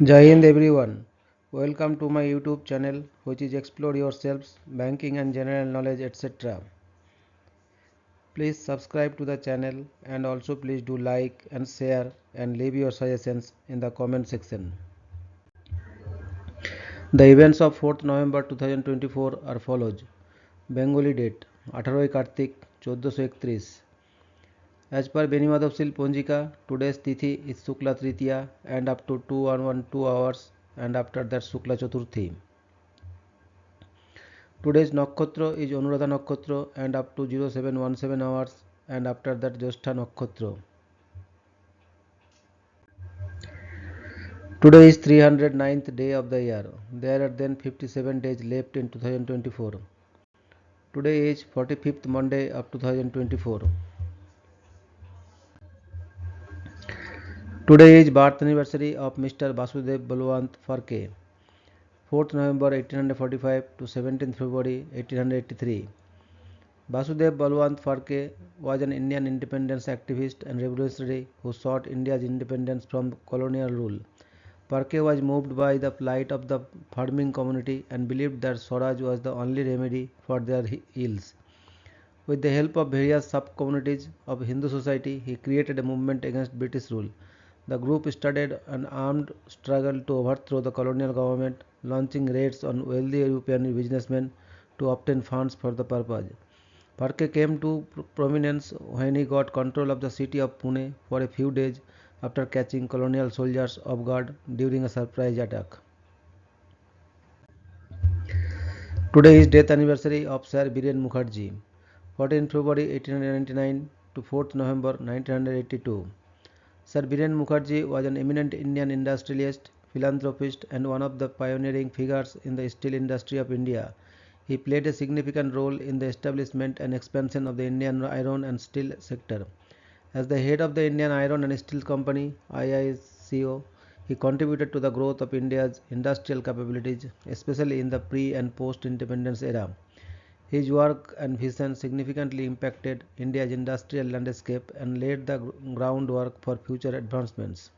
Jai Hind everyone. Welcome to my YouTube channel which is Explore Yourselves, Banking and General Knowledge etc. Please subscribe to the channel and also please do like and share and leave your suggestions in the comment section. The events of 4th November 2024 are follows. Bengali date 18 Kartik 1431. As per Benimadhavsil Ponjika, today's Tithi is Shukla Tritiya and up to 2 hours and after that Shukla Chaturthi. Today's Nakhotra is Anuradha Nakhotra and up to 0717 hours and after that Jyeshtha Nakhotra. Today is 309th day of the year. There are then 57 days left in 2024. Today is 45th Monday of 2024. Today is birth anniversary of Mr. Vasudev Balwant Pharke, 4th November 1845 to 17th February 1883. Vasudev Balwant Pharke was an Indian independence activist and revolutionary who sought India's independence from colonial rule. Pharke was moved by the plight of the farming community and believed that Swaraj was the only remedy for their ills. With the help of various sub-communities of Hindu society, he created a movement against British rule. The group started an armed struggle to overthrow the colonial government, launching raids on wealthy European businessmen to obtain funds for the purpose. Pharke came to prominence when he got control of the city of Pune for a few days after catching colonial soldiers off guard during a surprise attack. Today is death anniversary of Sir Biren Mukherjee, 14 February 1899 to 4th November 1982. Sir Biren Mukherjee was an eminent Indian industrialist, philanthropist and one of the pioneering figures in the steel industry of India. He played a significant role in the establishment and expansion of the Indian iron and steel sector. As the head of the Indian Iron and Steel Company (IISCO), he contributed to the growth of India's industrial capabilities, especially in the pre- and post-independence era. His work and vision significantly impacted India's industrial landscape and laid the groundwork for future advancements.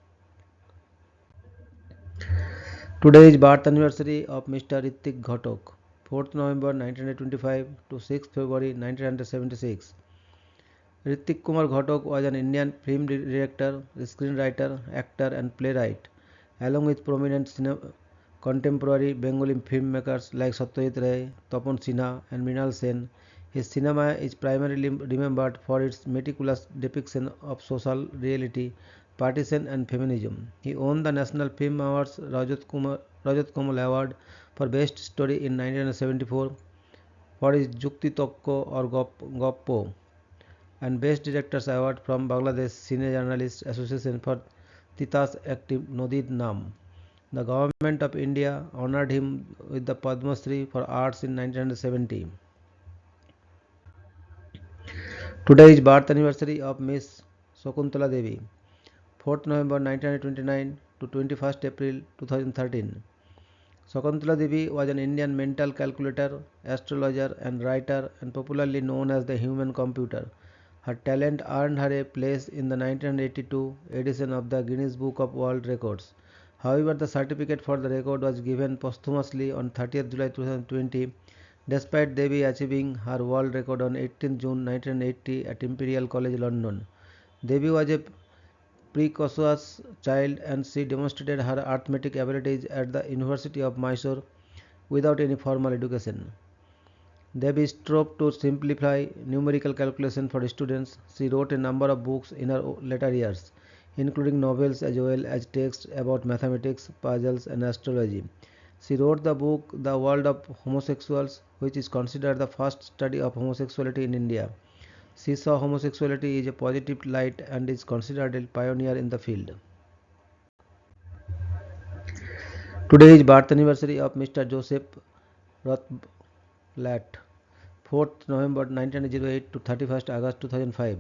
Today is birth anniversary of Mr. Ritik Ghatok, 4th November 1925 to 6th February 1976. Ritik Kumar Ghatok was an Indian film director, screenwriter, actor and playwright, along with prominent contemporary Bengali filmmakers like Satyajit Ray, Tapan Sinha and Mrinal Sen. His cinema is primarily remembered for its meticulous depiction of social reality, partisan and feminism. He won the National Film Awards Rajat Kamal Award for Best Story in 1974 for his Jukti Tokko or Goppo and Best Directors Award from Bangladesh Cine Journalists Association for Titas Active Nodid Nam. The Government of India honored him with the Padma Shri for Arts in 1970. Today is birth anniversary of Miss Shakuntala Devi, 4th November 1929 to 21st April 2013. Shakuntala Devi was an Indian mental calculator, astrologer and writer and popularly known as the human computer. Her talent earned her a place in the 1982 edition of the Guinness Book of World Records. However, the certificate for the record was given posthumously on 30th July 2020, despite Devi achieving her world record on 18 June 1980 at Imperial College London. Devi was a precocious child and she demonstrated her arithmetic abilities at the University of Mysore without any formal education. Devi strove to simplify numerical calculation for students. She wrote a number of books in her later years, including novels as well as texts about mathematics, puzzles, and astrology. She wrote the book The World of Homosexuals, which is considered the first study of homosexuality in India. She saw homosexuality is a positive light and is considered a pioneer in the field. Today is birth anniversary of Mr. Joseph Rothblatt, 4th November 1908 to 31st August 2005.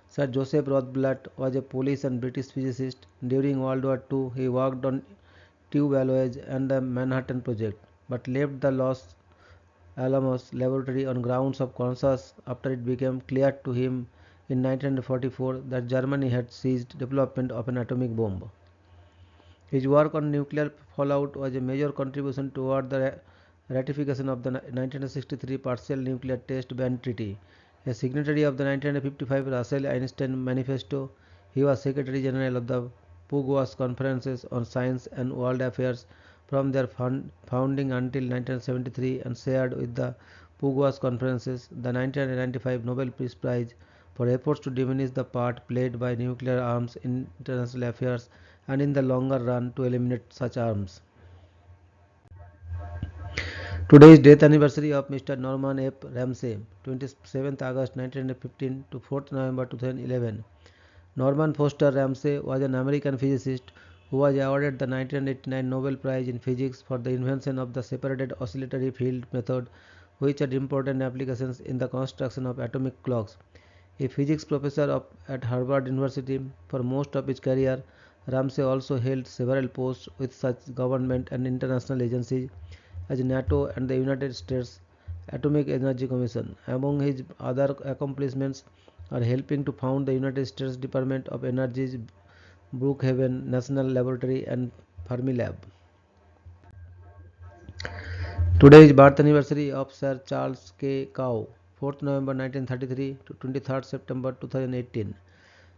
Sir Joseph Rothblatt was a Polish and British physicist. During World War II, he worked on tube alloys and the Manhattan Project, but left the Los Alamos laboratory on grounds of conscience after it became clear to him in 1944 that Germany had seized development of an atomic bomb. His work on nuclear fallout was a major contribution toward the ratification of the 1963 Partial Nuclear Test Ban Treaty. A signatory of the 1955 Russell-Einstein Manifesto, he was Secretary General of the PUGWAS Conferences on Science and World Affairs from their founding until 1973 and shared with the PUGWAS Conferences the 1995 Nobel Peace Prize for efforts to diminish the part played by nuclear arms in international affairs and in the longer run to eliminate such arms. Today is death anniversary of Mr. Norman F. Ramsay, 27th August 1915 to 4th November 2011. Norman Foster Ramsay was an American physicist who was awarded the 1989 Nobel Prize in Physics for the invention of the separated oscillatory field method, which had important applications in the construction of atomic clocks. A physics professor at Harvard University for most of his career, Ramsay also held several posts with such government and international agencies as NATO and the United States Atomic Energy Commission. Among his other accomplishments are helping to found the United States Department of Energy's Brookhaven National Laboratory and Fermilab. Today is birth anniversary of Sir Charles K. Cow, 4th November 1933 to 23rd September 2018.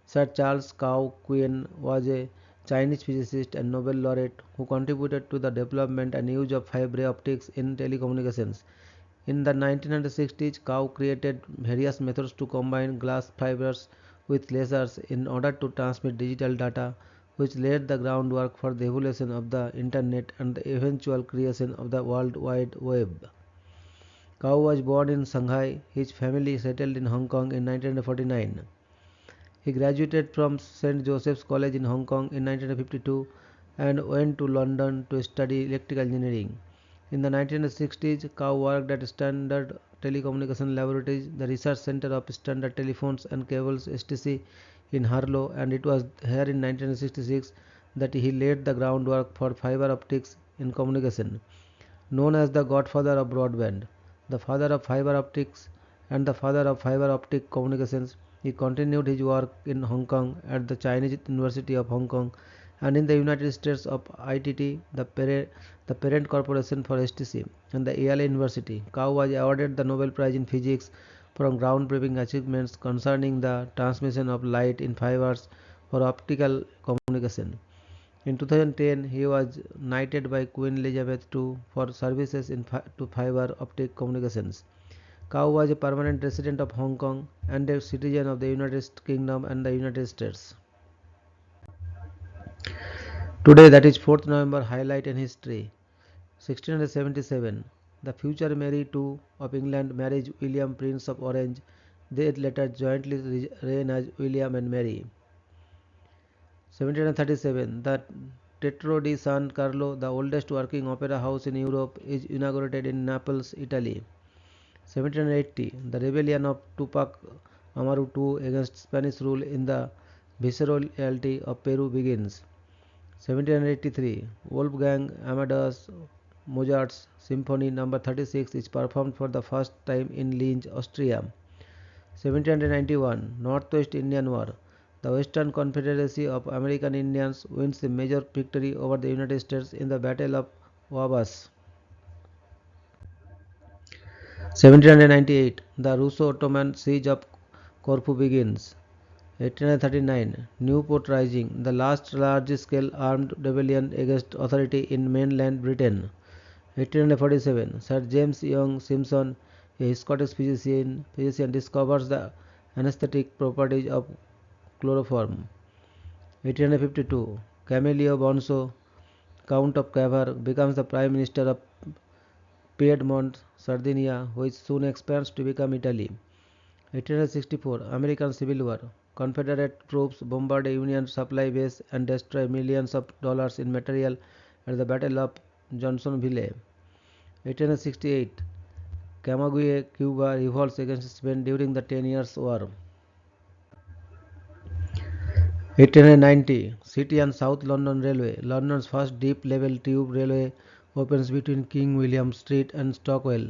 Sir Charles Cow Quinn was a Chinese physicist and Nobel laureate who contributed to the development and use of fiber optics in telecommunications. In the 1960s, Cow created various methods to combine glass fibers with lasers in order to transmit digital data, which laid the groundwork for the evolution of the Internet and the eventual creation of the World Wide Web. Cow was born in Shanghai. His family settled in Hong Kong in 1949. He graduated from St. Joseph's College in Hong Kong in 1952 and went to London to study electrical engineering. In the 1960s, Cow worked at Standard Telecommunication Laboratories, the research center of Standard Telephones and Cables (STC) in Harlow, and it was here in 1966 that he laid the groundwork for fiber optics in communication. Known as the godfather of broadband, the father of fiber optics, and the father of fiber optic communications, he continued his work in Hong Kong at the Chinese University of Hong Kong and in the United States of ITT, the parent corporation for STC, and the Yale University. Cow was awarded the Nobel Prize in Physics for groundbreaking achievements concerning the transmission of light in fibers for optical communication. In 2010, he was knighted by Queen Elizabeth II for services to fiber optic communications. Cow was a permanent resident of Hong Kong and a citizen of the United Kingdom and the United States. Today, that is 4th November, highlight in history. 1677, the future Mary II of England married William Prince of Orange. They later jointly reign as William and Mary. 1737, the Teatro di San Carlo, the oldest working opera house in Europe, is inaugurated in Naples, Italy. 1780, the rebellion of Tupac Amaru II against Spanish rule in the viceroyalty of Peru begins. 1783, Wolfgang Amadeus Mozart's Symphony No. 36 is performed for the first time in Linz, Austria. 1791, Northwest Indian War. The Western Confederacy of American Indians wins a major victory over the United States in the Battle of Wabash. 1798, the Russo-Ottoman siege of Corfu begins. 1839, Newport Rising, the last large-scale armed rebellion against authority in mainland Britain. 1847, Sir James Young Simpson, a Scottish physician discovers the anesthetic properties of chloroform. 1852, Camillo Bonso, Count of Cavour, becomes the Prime Minister of Piedmont, Sardinia, which soon expands to become Italy. 1864, American Civil War. Confederate troops bombard a Union supply base and destroy millions of dollars in material at the Battle of Johnsonville. 1868, Camagüey, Cuba revolts against Spain during the 10 Years' War. 1890, City and South London Railway, London's first deep-level tube railway, opens between King William Street and Stockwell.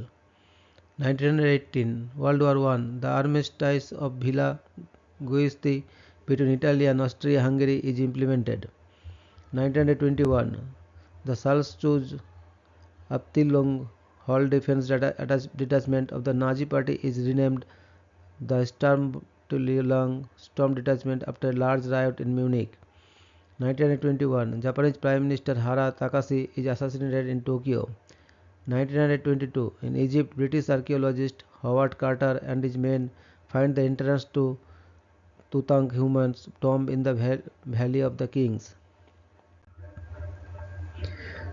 1918, World War I, the armistice of Villa Giusti between Italy and Austria-Hungary is implemented. 1921, the Salzburg Abteilung Hall Defense Detachment of the Nazi Party is renamed the Sturmabteilung Storm Detachment after a large riot in Munich. 1921, Japanese Prime Minister Hara Takashi is assassinated in Tokyo. 1922, in Egypt, British archaeologist Howard Carter and his men find the entrance to Tutankhamun's tomb in the Valley of the Kings.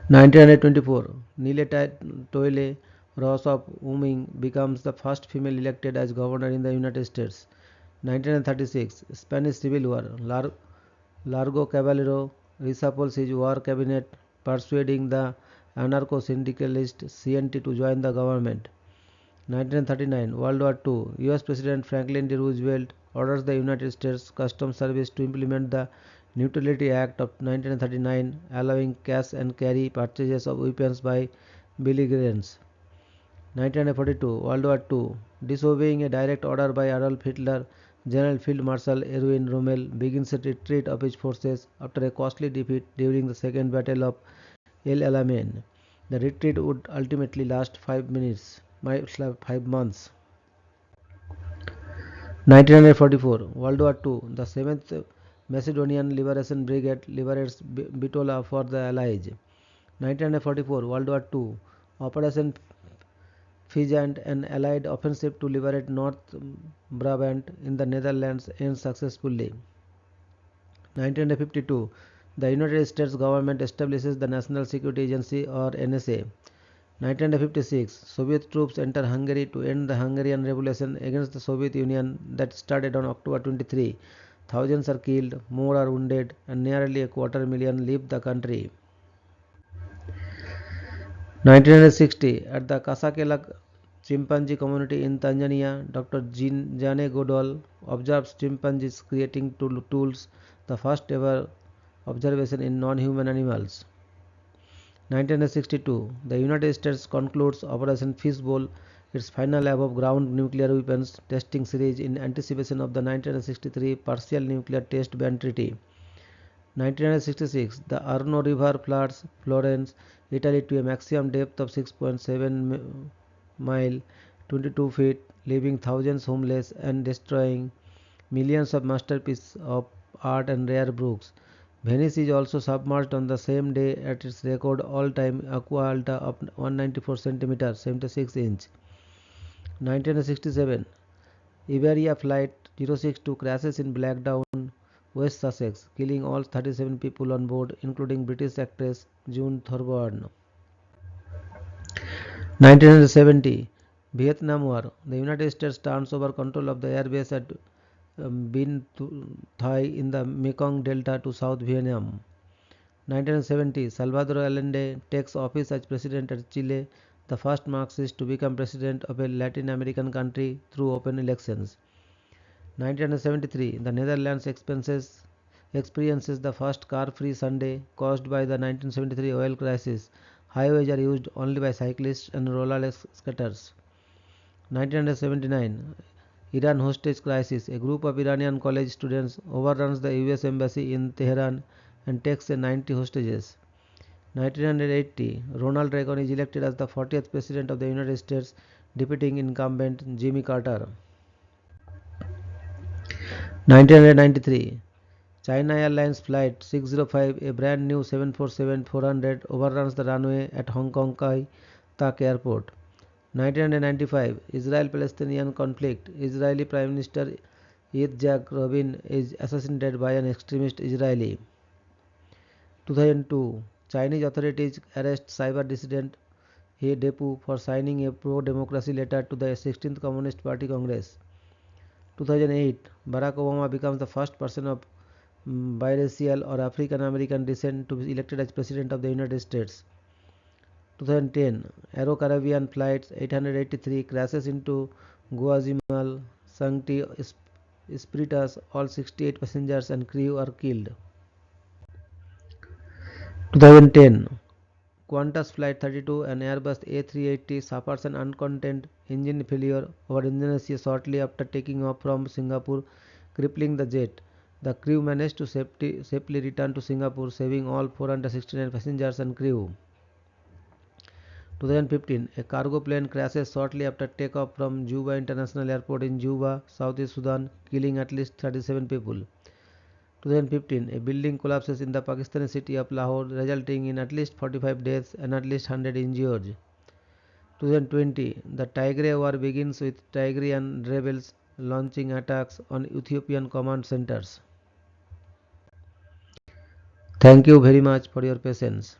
1924, Nile Toile Ross of Wyoming becomes the first female elected as governor in the United States. 1936, Spanish Civil War. Largo Caballero reshuffles his war cabinet, persuading the anarcho-syndicalist CNT to join the government. 1939, World War II. US President Franklin D. Roosevelt orders the United States Customs Service to implement the Neutrality Act of 1939, allowing cash and carry purchases of weapons by belligerents. 1942, World War II. Disobeying a direct order by Adolf Hitler, General Field Marshal Erwin Rommel begins a retreat of his forces after a costly defeat during the Second Battle of El Alamein. The retreat would ultimately last 5 months. 1944, World War II. The 7th Macedonian Liberation Brigade liberates Bitola for the Allies. 1944, World War II. Operation Pheasant, an Allied offensive to liberate North Brabant in the Netherlands, ends successfully. 1952, the United States government establishes the National Security Agency or NSA. 1956, Soviet troops enter Hungary to end the Hungarian Revolution against the Soviet Union that started on October 23. Thousands are killed, more are wounded, and nearly a quarter million leave the country. 1960, at the Kasakela chimpanzee community in Tanzania, Dr. Jane Goodall observes chimpanzees creating tools, the first ever observation in non-human animals. 1962, the United States concludes Operation Fishbowl, its final above-ground nuclear weapons testing series in anticipation of the 1963 partial nuclear test ban treaty. 1966, the Arno River floods Florence, Italy to a maximum depth of 6.7 mile, 22 feet, leaving thousands homeless and destroying millions of masterpieces of art and rare books. Venice is also submerged on the same day at its record all-time aqua alta of 194 cm 76 inch. 1967, Iberia Flight 062 crashes in Blackdown, West Sussex, killing all 37 people on board, including British actress June Thorburn. 1970, Vietnam War. The United States turns over control of the airbase at Binh Thai in the Mekong Delta to South Vietnam. 1970, Salvador Allende takes office as president at Chile, the first Marxist to become president of a Latin American country through open elections. 1973, the Netherlands experiences the first car-free Sunday caused by the 1973 oil crisis. Highways are used only by cyclists and roller skaters. 1979, Iran hostage crisis. A group of Iranian college students overruns the US embassy in Tehran and takes 90 hostages. 1980, Ronald Reagan is elected as the 40th President of the United States, defeating incumbent Jimmy Carter. 1993, China Airlines Flight 605, a brand new 747-400, overruns the runway at Hong Kong Kai Tak Airport. 1995, Israel-Palestinian conflict. Israeli Prime Minister Yitzhak Rabin is assassinated by an extremist Israeli. 2002, Chinese authorities arrest cyber dissident He Depu for signing a pro-democracy letter to the 16th Communist Party Congress. 2008, Barack Obama becomes the first person of biracial or African American descent to be elected as President of the United States. 2010, Aero Caribbean Flight 883 crashes into Guazimal Sancti Spiritus. All 68 passengers and crew are killed. 2010, Qantas Flight 32, an Airbus A380, suffers an uncontained engine failure over Indonesia shortly after taking off from Singapore, crippling the jet. The crew managed to safely return to Singapore, saving all 469 passengers and crew. 2015, a cargo plane crashes shortly after takeoff from Juba International Airport in Juba, Southeast Sudan, killing at least 37 people. 2015, a building collapses in the Pakistani city of Lahore, resulting in at least 45 deaths and at least 100 injured. 2020, the Tigray war begins with Tigrayan rebels launching attacks on Ethiopian command centers. Thank you very much for your patience.